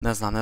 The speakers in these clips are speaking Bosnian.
Ne znam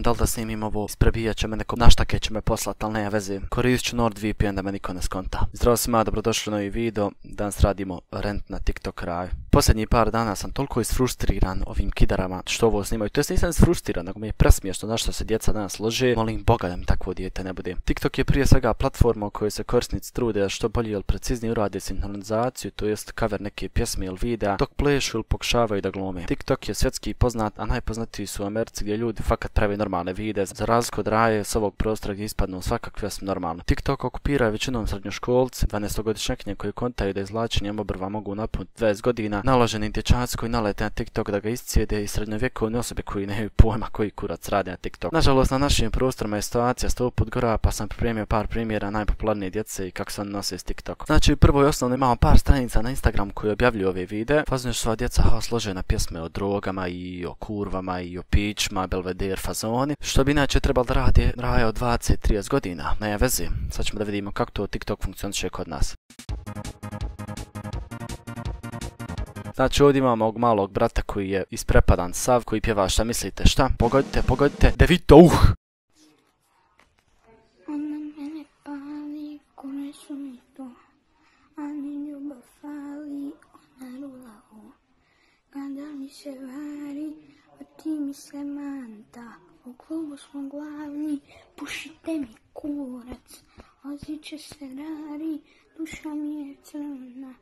da li da snimim ovo, isprebijat će me neko, naštake će me poslat, ali nema veze. Koristit ću NordVPN da me niko ne skonta. Zdravo svima, dobrodošli u novi video, danas radimo rent na TikTok raju. Posljednjih par dana sam toliko isfrustriran ovim kidarama što ovo snimaju, to jest nisam isfrustriran, nego mi je presmiješno na što se djeca danas lože, molim Boga da mi takvo dijete ne bude. TikTok je prije svega platforma u kojoj se korisnici trude da što bolje ili preciznije urade sinhronizaciju, to jest cover neke pjesme ili videa, dok plešu ili pokušavaju da glume. TikTok je svjetski poznat, a najpoznatiji su u Americi gdje ljudi fakat prave normalne videe, za razliku od raje s ovog prostora gdje ispadnu svakakve normalno. TikTok okupira većinom srednjoškolci, 12-godišnjakinje koji kontaju da izvlačenjem obrva mogu napuniti 20 godina, naloženi dječaci koji nalete na TikTok da ga iscijede i srednjovjekovne osobe koji nemaju pojma koji kurac rade na TikTok. Nažalost, na našim prostorima je situacija 100 put gora, pa sam pripremio par primjera najpopularnije djece i kako se oni nose s TikTokom. Znači, prvo i osnovno imamo par stranica na Instagramu koji objavljuju ove videe. Fazno su sva djeca složena pjesme o drogama i o kurvama i o pićima, belvedere fazoni, što bi inače trebalo da radi raja od 20-30 godina. Ne veze, sad ćemo da vidimo kako to TikTok funkcioniše kod nas. Znači ovdje imamo ovog malog brata koji je isprepadan sav, koji pjeva šta mislite šta? Pogodite, Devito Ona mene pali, kune su mi to, a ni ljubav fali, ona rula u. Kada mi se vari, a ti mi se manta, u klubu smo glavni, pušite mi kurac, oziće se rari, duša mi je crna.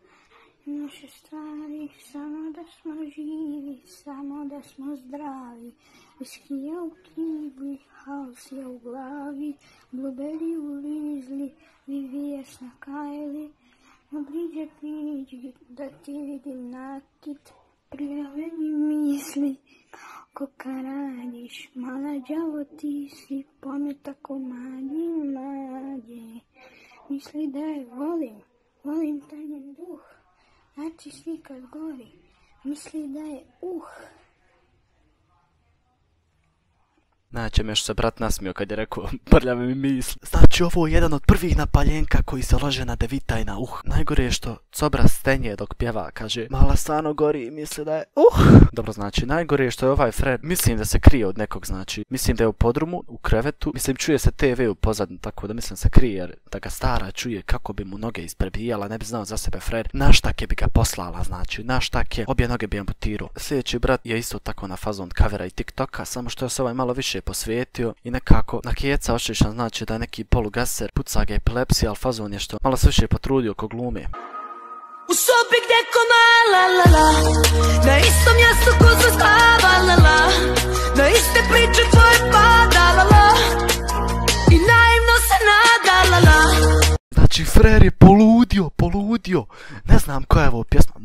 Naše stvari, samo da smo živi, samo da smo zdravi. Viski je u kibli, haos je u glavi, blueberry u rizli, VVS na kajli. No priđi, da ti vidim nakit, prijave mi misli, koka radiš, mala đavo ti si, pometa ko mlađe. Misli da je volim taj njen duh. Znači svi kad gori, misli da je Znači me što se brat nasmio kad je rekao prljave mi misli. Znači ovo je jedan od prvih napaljenka koji se lože na Devita i na Najgore je što Cobra stenje dok pjeva, kaže mala stvarno gori i misli da je Dobro, znači najgore je što je ovaj Fred, mislim da se krije od nekog, znači mislim da je u podrumu, u krevetu, mislim čuje se TV u pozadnju, tako da mislim se krije jer da ga stara čuje kako bi mu noge isprebijala, ne bi znao za sebe Fred. Naštake bi ga poslala, znači naštake, obje noge bi amputirao. Sljedeći brat je isto tako na fazon kavera i TikToka, samo što je se ovaj malo više posvetio i nekako na keca ošišan, znači da je neki polugaser, puca ga epilepsija, ali fazon je što malo se više potrudio ko glume. U sobi gdje koma la la la, na istom mjestu ko se spava la la, na iste priče tvoje pada la la, i naivno se nada la la. Znači Frer je poludio, ne znam koja je ovo pjesma,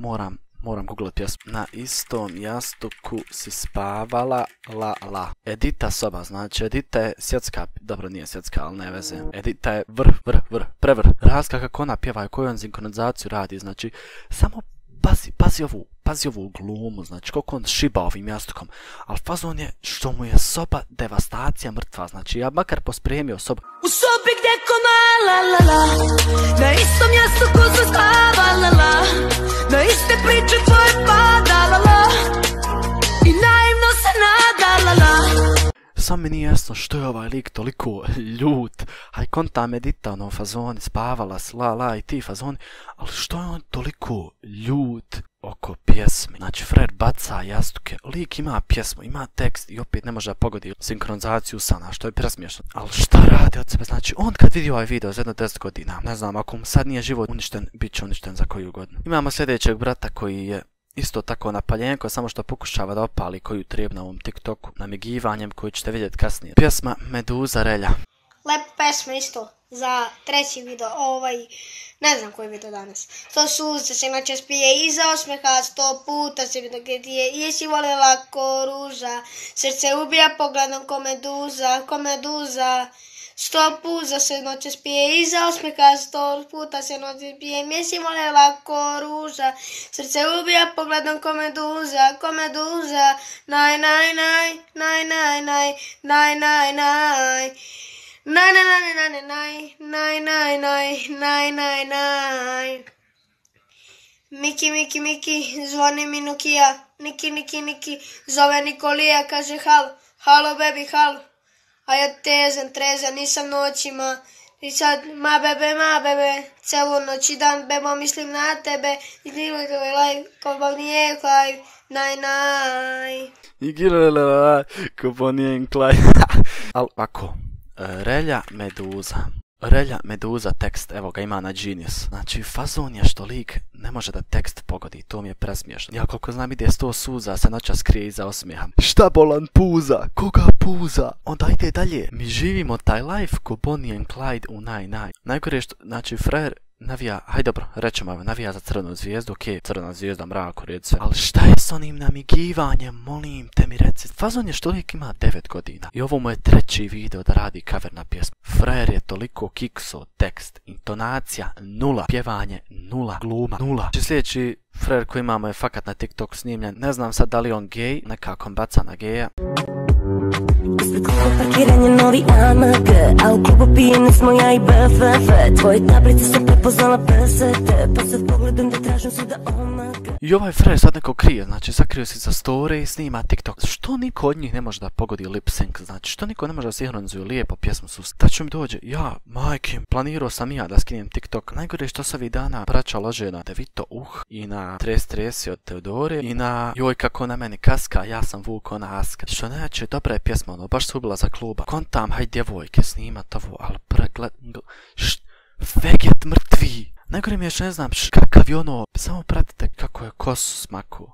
moram googlat pjesmu. Na istom jastuku si spavala la la. Edita soba, znači Edita je svjetska, dobro nije svjetska, ali ne veze. Edita je prevrh. Razlika kako ona pjeva i koju on sinkronizaciju radi, znači samo pazi ovu glumu, znači koliko on šiba ovim jastukom, ali fazon je što mu je soba devastacija mrtva, znači ja makar pospremio sobu. U sobi gdje koma la la la, na istom jastuku se spava la la, na iste priče tvoje pada la la, i naivno se nada la la. Sam mi nije jasno što je ovaj lik toliko ljut, aj konta Medita ono fazoni, spavala s la la i ti fazoni, ali što je on toliko ljut oko pjesme? Znači Fred baca jastuke, lik ima pjesmu, ima tekst i opet ne može da pogodi sinkronizaciju usana, što je presmiješno. Ali šta radi od sebe? Znači on kad vidi ovaj video za jedno 10 godina, ne znam, ako mu sad nije život uništen, bit će uništen za koju godinu. Imamo sljedećeg brata koji je isto tako napaljenko, samo što pokušava da opali koju treba na ovom TikToku, namigivanjem koju ćete vidjeti kasnije. Pjesma Meduza Relja. Lepa pesma isto za treći video, ne znam koji video danas. 100 suza se noćas pije iza osmeha, 100 puta se vidio gdje ti je, jesi voljela ko ruža, srce ubija pogledom ko meduza. 100 puta se noćas pije iza osmeha, 100 puta se noćas pije, jesi voljela ko ruža, srce ubija pogledom ko meduza, naj. Miki, zvoni mi Nokija, Niki, zove Nikolija, kaže halo baby, halo. A ja trezan, nisam noćima. I sad, ma bebe, celu noć i dan, bebo, mislim na tebe. I gledaj live, ko Bonnie and Clyde, naj. I gledaj, ko Bonnie and Clyde. Al ako, Relja Meduza tekst, evo ga ima na Genius. Znači, fazon je što lik ne može da tekst pogodi, to mi je presmiješno. Ja koliko znam ide 100 suza, se noćas krije iza osmijeha. Šta bolan puza? Koga puza? Onda ide dalje. Mi živimo taj life ko Bonnie and Clyde u naj. Najgore je što, znači, frajer navija, hajde dobro, rećemo evo, navija za Crvenu zvijezdu, okej, Crvena zvijezda, mrak, u redu sve. Ali šta je s onim namigivanjem, molim te mi reci. Fazon je što uvijek ima 9 godina. I ovo mu je 3. video da radi cover na pjesmu. Frajer je toliko kikso, tekst, intonacija 0, pjevanje 0, gluma 0. Znači sljedeći frajer koji imamo je fakat na TikTok snimljen. Ne znam sad da li on gej, nekako baca na geja. Ispred kluba parkiranje novi AMG, a u klubu pijeni smo ja i BFF. Tvoje tablice su prepoznala PST, pa sad pogledam da tražim svuda OMG. I ovaj frajer sad neko krije, znači sakrio si za story i snima TikTok. Što niko od njih ne može da pogodi lip sync, znači što niko ne može da sinhronizuje lijepo pjesmu sus. Tačno mi dođe, ja, majke, planirao sam ja da skinem TikTok. Najgore što se ovih dana braća lože na Devito i na Tresi od Teodore i na joj kako na meni kaska, ja sam Vuk, ona Aska. Što neće, dobra je pjesma, ono, baš se ubila za kluba. Kontam, haj djevojke, snimat ovo, ali pregled... Veget mrtvi! Najgore mi još ne znam kakav je ono, samo pratite kako je kosu smaku.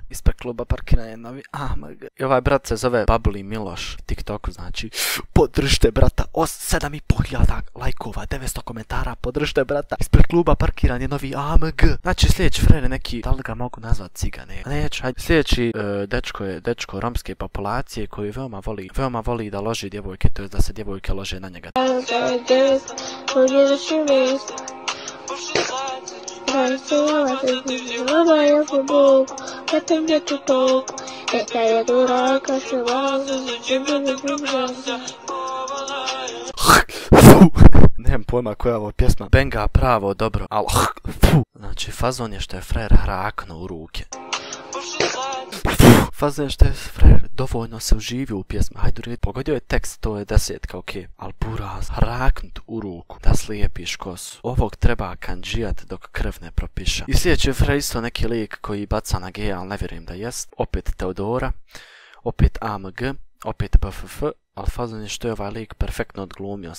Ispred kluba parkiranje novi AMG. I ovaj brat se zove Bubbly Miloš, TikToku, znači podržite brata, 7.500 lajkova, 900 komentara, podržite brata. Ispred kluba parkiranje novi AMG. Znači sljedeći frere neki, da li ga mogu nazvat cigane? Neću, hajde. Sljedeći dečko je dečko romske populacije koji veoma voli da loži djevojke, to je da se djevojke lože na njega. Nemam pojma koja je ovo pjesma. Benga pravo dobro, ali znači fazon je što je frajer hraknuo u ruke. Fazon je što je frajer dovoljno se uživio u pjesmu. Hajde, pogodio je tekst, to je 10, okej. Ali buraz, hraknut u ruku, da slijepiš kosu. Ovog treba kanđijat dok krv ne propiša. I sljedeći je frajer isto neki lik koji baca na geja, ali ne vjerujem da jest. Opet Teodora, opet AMG, opet BFF, ali fazon je što je ovaj lik perfektno odglumio.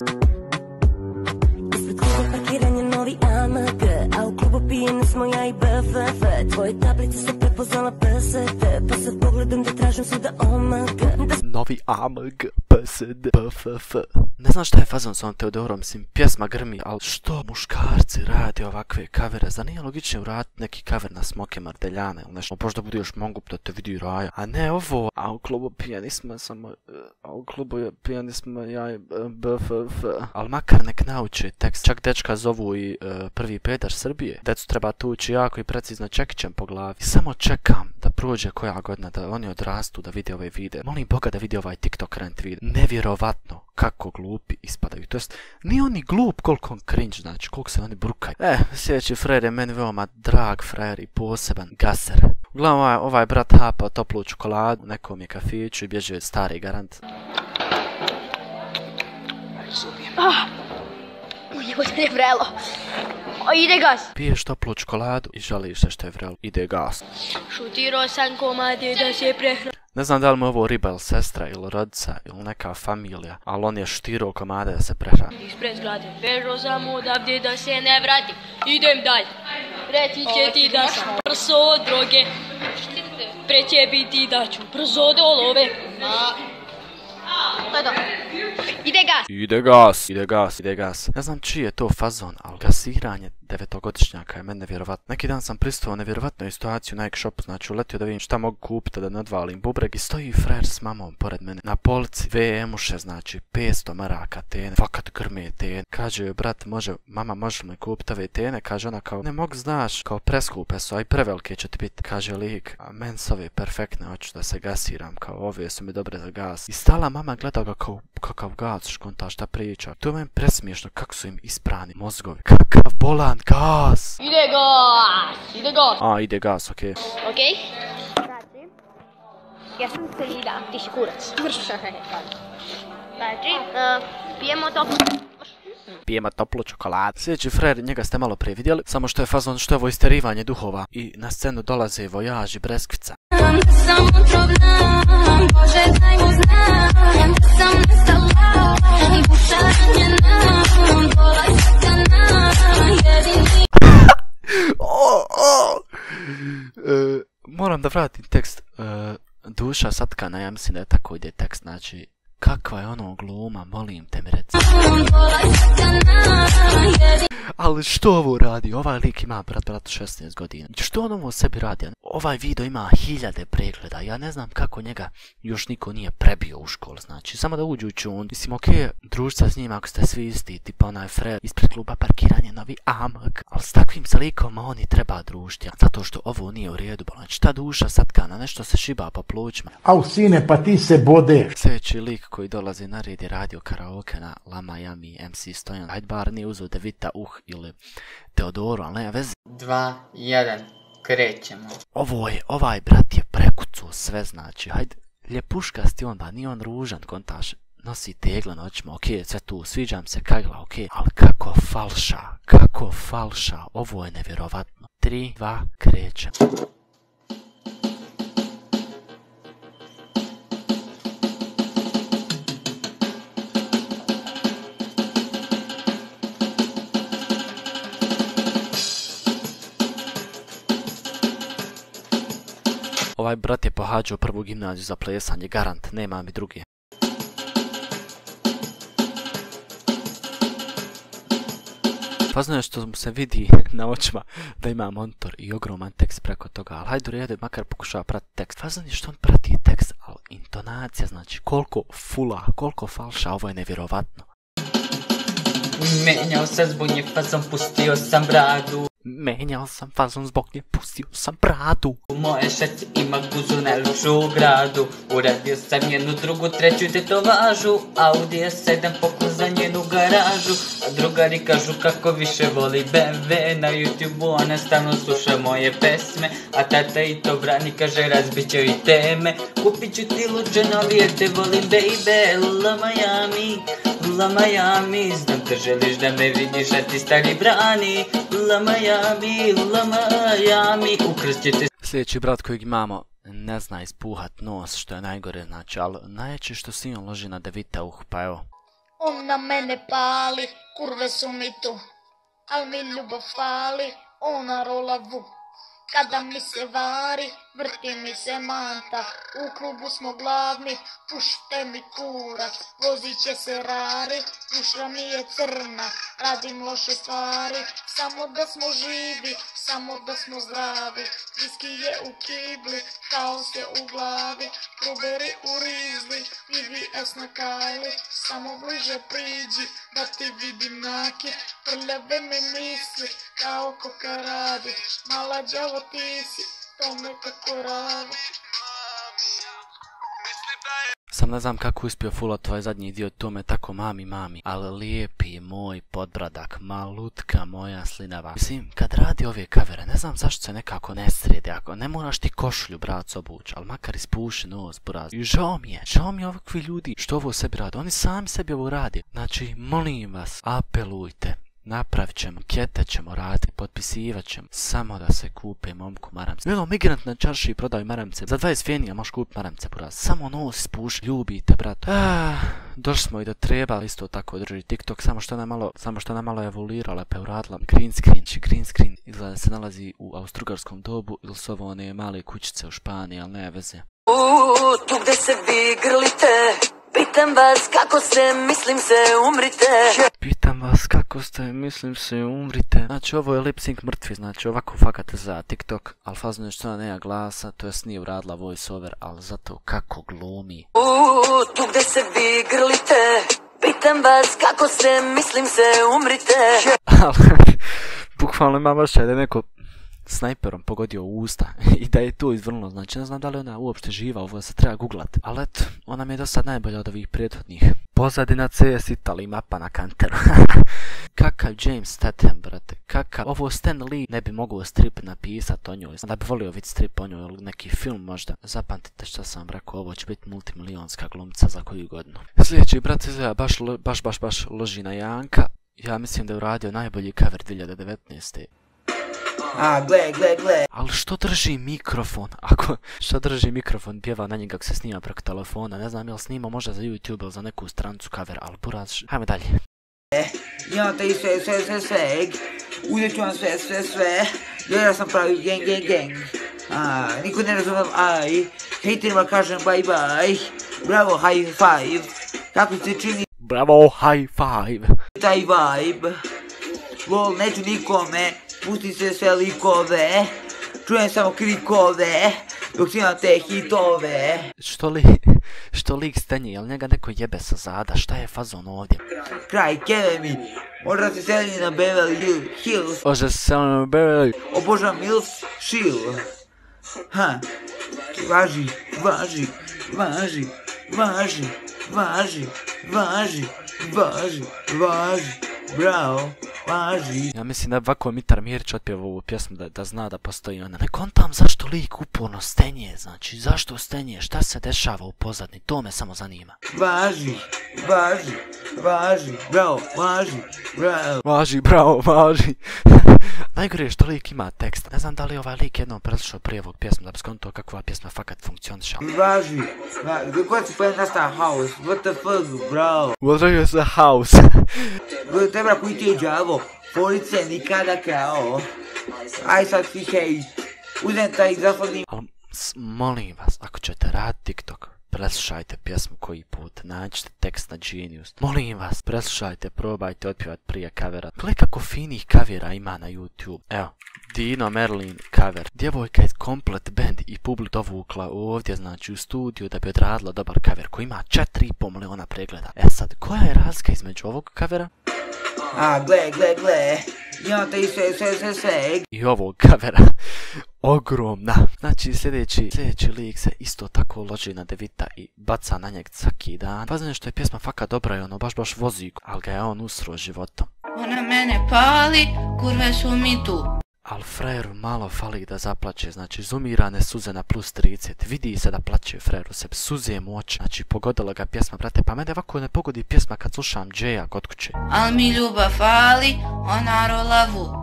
Ispred kluba parkiranje novi AMG, a u klubu pijeni smo ja i BFF. Tvoje tablice su prepoznala PST, pa sad pogledam da tražim svuda OMG. Novi AMG, PSD, BFF. Ne znam šta je fazon s ovom Teodorom, mislim, pjesma grmi, ali što muškarci rade ovakve kavere? Zar nije logično uraditi neki kaver na Smoke Mardeljane ili nešto? Možda bude još Mongup da te vidi raja. A ne ovo, a u klubu pijani smo ja i BFF. Ali makar nek nauče tekst. Čak dečka zovu i prvi pedar Srbije. Decu treba tući jako i precizno čekićem po glavi. I samo čekam da prođe koja godina, da oni odrastu, da vide ove videe. Molim Boga da vidi ovaj TikTok rent video. Nevjerovatno kako glupi ispadaju. To jest, nije oni glup koliko on cringe, znači koliko se oni brukaju. Sljedeći frajer je meni veoma drag frajer i poseban gaser. Uglavnom ovaj brat hapao toplu čokoladu u nekom je kafiću i bježio je stari garant. Jebote je vrelo. Ide gas. Piješ toplu čokoladu i žališ se što je vrelo. Ide gas. Šutirao sam komade da se prehrani. Ne znam da li mu ovo riba ili sestra ili rodica ili neka familija, ali on je štirao komade da se prehrani. Ispred zgrade, bežao sam odavdje da se ne vratim. Idem dalje. Reći će ti da sam prso od droge. Pre će biti da ću brzo do love. To je to. Ide gas. Ide gas. Ne znam čiji je to fazon, ali gasiranje 9-godišnjaka je meni nevjerovatno. Neki dan sam pristao nevjerovatnu situaciju na X-shopu, znači uletio da vidim šta mogu kupiti da ne odvalim bubreg i stoji frajer s mamom pored mene. Na polici VM-uše, znači 500 maraka tene, fakat grme tene. Kaže joj brat, mama može li mi kupiti ove tene? Kaže ona kao, ne mogu znaš, kao preskupe su, a i prevelike će ti biti. Kaže lik, a men s ove perfektne, hoću da se gasiram, kao ove su mi dobre za gas. I stala mama gleda ga kao kakav gas, škonta šta priča. To je meni presmiješno kako su im isprani mozgovi. Kakav bolan, gas! Ide gas, ide gas. A, ide gas, okej. Okej? Znači, ja sam selida, ti si kurac. Znači, pijemo to. Pijemo toplu čokoladu. Sljedeći frajer, njega ste malo prije vidjeli, samo što je fazon što je ovo isterivanje duhova. I na scenu dolaze Vojaž i Breskvica. Moram da vratim tekst. Duša satkana, ja mislim da je tako ide tekst, znači kakva je ono gluma, molim te mi reci. Ali što ovo radi? Ovaj lik ima bratu 16 godina. Što on ovo sebi radi? Ovaj video ima 1000 pregleda. Ja ne znam kako njega još niko nije prebio u školu. Znači, samo da uđu u čun. Mislim, okej, družca s njima ako ste svi isti, tipa onaj Fred ispred kluba parkiranje Novi Amag. Ali s takvim slikom oni treba družiti. Zato što ovo nije u redu. Znači, ta duša satkana, nešto se šiba po plućima. Au sine, pa ti se bode. Sljedeći lik koji dolazi na red je radio karaoke na La Miami MC Stojan. Hajde bar nije uzeo Devita ili Teodoru, ali nema veze. 2, 1, krećemo. Ovaj brat je prekucao sve, znači, hajde, ljepuškasti on, ba nije on ružan, kontaš, nosi tegle noćima, okej, sve tu, sviđam se kagla, okej, ali kako falša, ovo je nevjerovatno. 3, 2, krećemo. Ovaj brat je pohađao prvu gimnaziju za plesanje, garant, nema mi druge. Fazno je što mu se vidi na očima da ima monitor i ogroman tekst preko toga, ali hajde u redu, makar pokušava pratiti tekst. Fazno je što on prati tekst, ali intonacija, znači koliko fula, koliko falša, ovo je nevjerovatno. Menjao sam zbog nje fazom, pustio sam bradu. Menjao sam fazon zbog nje, pustio sam bradu. U moje šaci ima guzu najljepšu u gradu. Uradio sam jednu, drugu, treću tetovažu. Audi S7 poklon za njenu garažu. A drugari kažu kako više voli BMW. Na YouTube-u ona stalno sluša moje pesme. A tata i to brani, kaže razbit će i teme. Kupit ću ti luče novije, te volim baby. Lula Miami, Lula Miami. Znam te želiš da me vidiš, a ti stari brani. Lula Miami, Lula Miami. Ukrast će te. Sljedeći brat kojeg imamo ne zna ispuhat nos, što je najgore, znači, ali najjače što si on loži na Devita pa evo. On na mene pali, kurve su mi tu, al mi ljubav fali, ona rola vu. Kada mi se vari, vrti mi se manta, u klubu smo glavni, pušte mi kurac, vozit će se rari, duša mi je crna, radim loše stvari, samo da smo živi, samo da smo zdravi, viski je u kibli, kaos je u glavi, proberi u rizli, VVS na kajli, samo bliže priđi, da ti vidim nakit, prljave mi misli, kao koka radi, mala đavo ti si, to me tako radi. Sam ne znam kako uspio fulat ovaj zadnji dio, to me tako mami, ali lijepi moj podbradak, malutka moja slinava. Mislim, kad radi ove kavere, ne znam zašto se nekako ne sredi, ako ne moraš ti košulju brat obući, ali makar ispuši nos, buraz. I žao mi je ovakvi ljudi što ovo sebi rade, oni sami sebi ovo radi. Znači, molim vas, apelujte. Napravit ćemo, kete ćemo raditi, potpisivat ćemo, samo da se kupe momku maramce. Evo, migrant na čarši prodaju maramce, za 20 fenija možeš kupiti maramce, buraz. Samo nos spuši, ljubite, brat. Došli smo i do treba isto tako drži TikTok, samo što je malo evoluirala, pa je uradila green screen. Green screen izgleda da se nalazi u austrougarskom dobu, ili su ovo one male kućice u Španiji, ali ne veze. Tu gde se vi grlite, pitam vas kako ste, mislim se, umrite. Pitam vas kako ste, mislim se, umrite. Znači ovo je lip sync mrtvi, znači ovako fakate za TikTok, ali fazno je što ona nema glasa, to jest nije uradila voice over, ali zato kako glumi. Tu gde se vi grlite, pitam vas kako ste, mislim se, umrite. Ali, bukvalno imam osjećaj da je neko snajperom pogodio u usta i da je to izvrnulo, znači ne znam da li ona uopšte živa, ovo se treba googlat. Ali eto, ona mi je do sad najbolja od ovih prethodnih. Pozadina CS Italy, mapa na kanteru. Kakav James Statham, brate, kakav, ovo Stan Lee ne bi mogao strip napisat o njoj, da bi volio vidjeti strip o njoj ili neki film možda. Zapamtite što sam rekao, ovo će biti multimilionska glumca za koju godinu. Sljedeći, brate, izgleda baš loži na Janka. Ja mislim da je uradio najbolji cover 2019. Gle. Ali što drži mikrofon? Što drži mikrofon, pjeva na njega ako se snima preko telefona. Ne znam, jel snima možda za YouTube ili za neku strancu cover, ali buraz, hajme dalje. Ja te i sve, uzet ću vam sve, ja sam pravi gang. Niko ne razumem, hejterima kažem bye, bravo, high five, kako se čini bravo, high five, taj vibe, lol, neću nikome, pusti se sve likove, čujem samo krikove, dok snimam te hitove. Što lik stenje, jel njega neko jebe sa zada, šta je fazon ovdje? Kraj, keve mi, možda se seli na Beverly Hills. Može se seli na Beverly. Obožavam Mills, chill. Važi, bravo, važi. Ja mislim da je ovako Mitar Mirić otpjeva ovu pjesmu da zna da postoji ona. Ne kontam zašto lik uporno stenje, znači zašto stenje, šta se dešava u pozadini, to me samo zanima. Važi, bravo, važi. Najgore je što lik ima tekst. Ne znam da li ovaj lik jednom preslušao prije ovog pjesmu da bi skonto kakva pjesma fakat funkcioniša. Važi, kako si pojem nasta house, what the fuck, bro? What is a house? Treba koji ti je džavo, police nikada kao. Aj sad svi hej, uzem taj zahodni. Molim vas, ako ćete raditi TikTok, preslušajte pjesmu koji put, nađite tekst na Genius. Molim vas, preslušajte, probajte otpjevat prije kavera. Gledaj kako finih kavera ima na YouTube. Evo, Dino Merlin cover. Djevojka je komplet band i publik dovukla ovdje, znači u studiju da bi odradila dobar cover koji ima 4,5 miliona pregleda. E sad, koja je razlika između ovog covera? Gle, ja te i sve. I ovog covera. Ogromna. Znači sljedeći lik se isto tako loži na Devita i baca na njeg svaki dan. Pazi što je pjesma fakat dobra i ono baš vozi, ali ga je on usro životom. Ona mene pali, kurve su mi tu. Al frajeru malo fali da zaplaće, znači zumirane suze na plus 30, vidi se da plaće frajeru se, suze mu oči, znači pogodila ga pjesma, brate, pa mene ovako ne pogodi pjesma kad slušam Džeja kod kuće. Al mi ljubav fali, ona rolavu,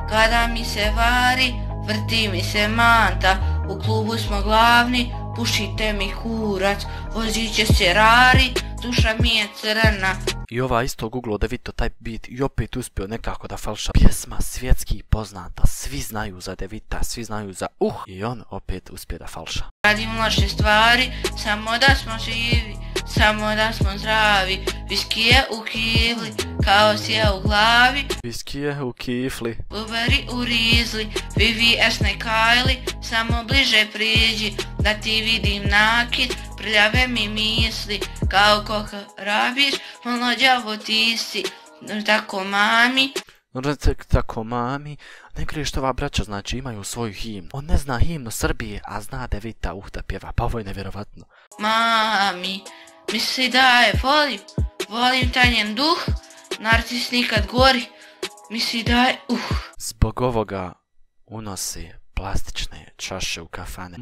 kada mi se vari, vrti mi se manta, u klubu smo glavni, pušite mi kurac, vozit će se rari, duša mi je crna. I ova isto googlao Devito taj beat i opet uspio nekako da falša. Pjesma svjetski poznata, svi znaju za Devita, svi znaju za i on opet uspije da falša. Radim loše stvari, samo da smo živi, samo da smo zdravi, viski je u kifli, kaos je u glavi, viski je u kifli, buberi u rizli, VVS ne kajli, samo bliže priđi, da ti vidim nakid, prljave mi misli, kao koga rabiš, mlađavo ti si, tako mami. Tako mami, ne greš što ova braća znači imaju svoju himnu. On ne zna himnu Srbije, a zna Devita da pjeva, pa ovo je nevjerovatno. Mami, misli da je volim taj njen duh, narcis nikad gori, misli da je Zbog ovoga unosi plastične čaše u kafane.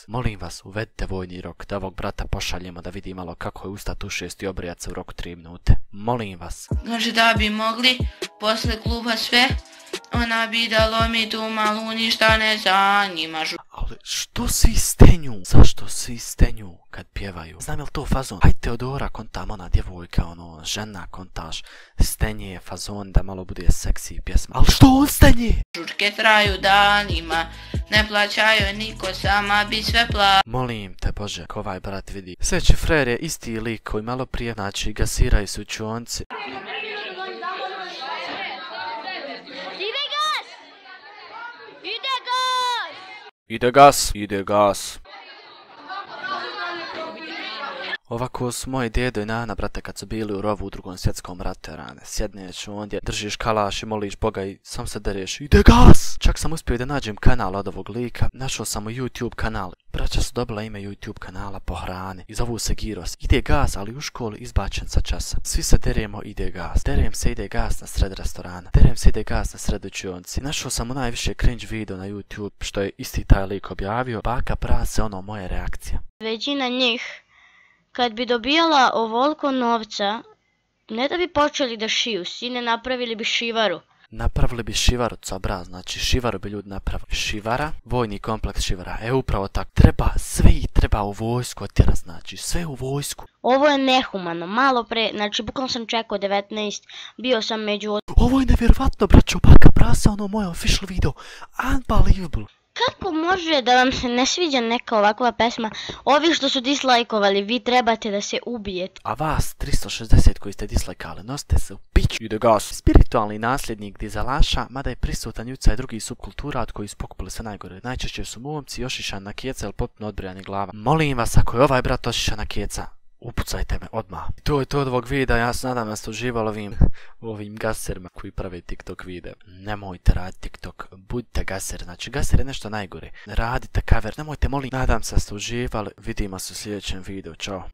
Molim vas, uvedite vojni rok, da ovog brata pošaljemo da vidi malo kako je ustat u 6 i obrijat se u roku 3 minute. Molim vas. Znači da bi mogli, posle kluba sve, ona bi da lomi tu malu, ništa ne zanima. Ali što svi stenju? Zašto svi stenju kad pjevaju? Znam jel to fazon? Hajde Teodora kontam, ona djevojka, ono, žena kontaš, stenje je fazon da malo bude seksi pjesma. Ali što on stenje? Žurke traju danima, ne plaćaju niko, sama bi sve Molim te Bože, ko ovaj brat vidi. Sljedeći frajer je isti lik koji malo prije, znači gasiraju se u čuonci. Ide gas. Ovako su moji dedo i nana, brate, kad su bili u rovu u Drugom svjetskom ratu, rane. Sjedneš ondje, držiš kalaš i moliš Boga i sam se dereš. Ide gas! Čak sam uspio da nađem kanal od ovog lika. Našao sam u YouTube kanal. Braća su dobila ime YouTube kanala po hrani i zovu se Giros. Ide gas, ali u školi izbačen sa časa. Svi se deremo, ide gas. Derem se, ide gas na sred restorana. Derem se, ide gas na sred učionci. Našao sam u najviše cringe video na YouTube, što je isti taj lik objavio. Baka prase, ono moje reakcija. Većina njih, kad bi dobijala ovoliko novca, ne da bi počeli da šiju, sine, napravili bi šivaru. Napravili bi šivaru, cobra, znači šivaru bi ljudi napravili. Šivara, vojni kompleks šivara. Upravo tako. Treba, sve ih treba u vojsku otjera, znači, sve u vojsku. Ovo je nehumano, malo pre, znači, bukvalno sam čekao 19, bio sam među... Ovo je nevjerovatno, braćo, baka prase, ono moje official video. Unbelievable. Kako može da vam se ne sviđa neka ovakva pesma? Ovi što su dislajkovali, vi trebate da se ubijete. A vas, 360 koji ste dislajkali, nosite se u piću. Ide gas. Spiritualni nasljednik dizelaša, mada je prisutan jucaj drugih subkultura od koji su pokupili sve najgore. Najčešće su momci, ošišan na keca ili potpuno odbrijanje glava. Molim vas, ako je ovaj brat ošišan na keca, upucajte me odmah. To je to od ovog videa, ja se nadam da ste uživali ovim gaserima koji prave TikTok video. Nemojte raditi TikTok, budite gaser, znači gaser je nešto najgore. Radite cover, nemojte molim. Nadam se da ste uživali, vidimo se u sljedećem videu, čao.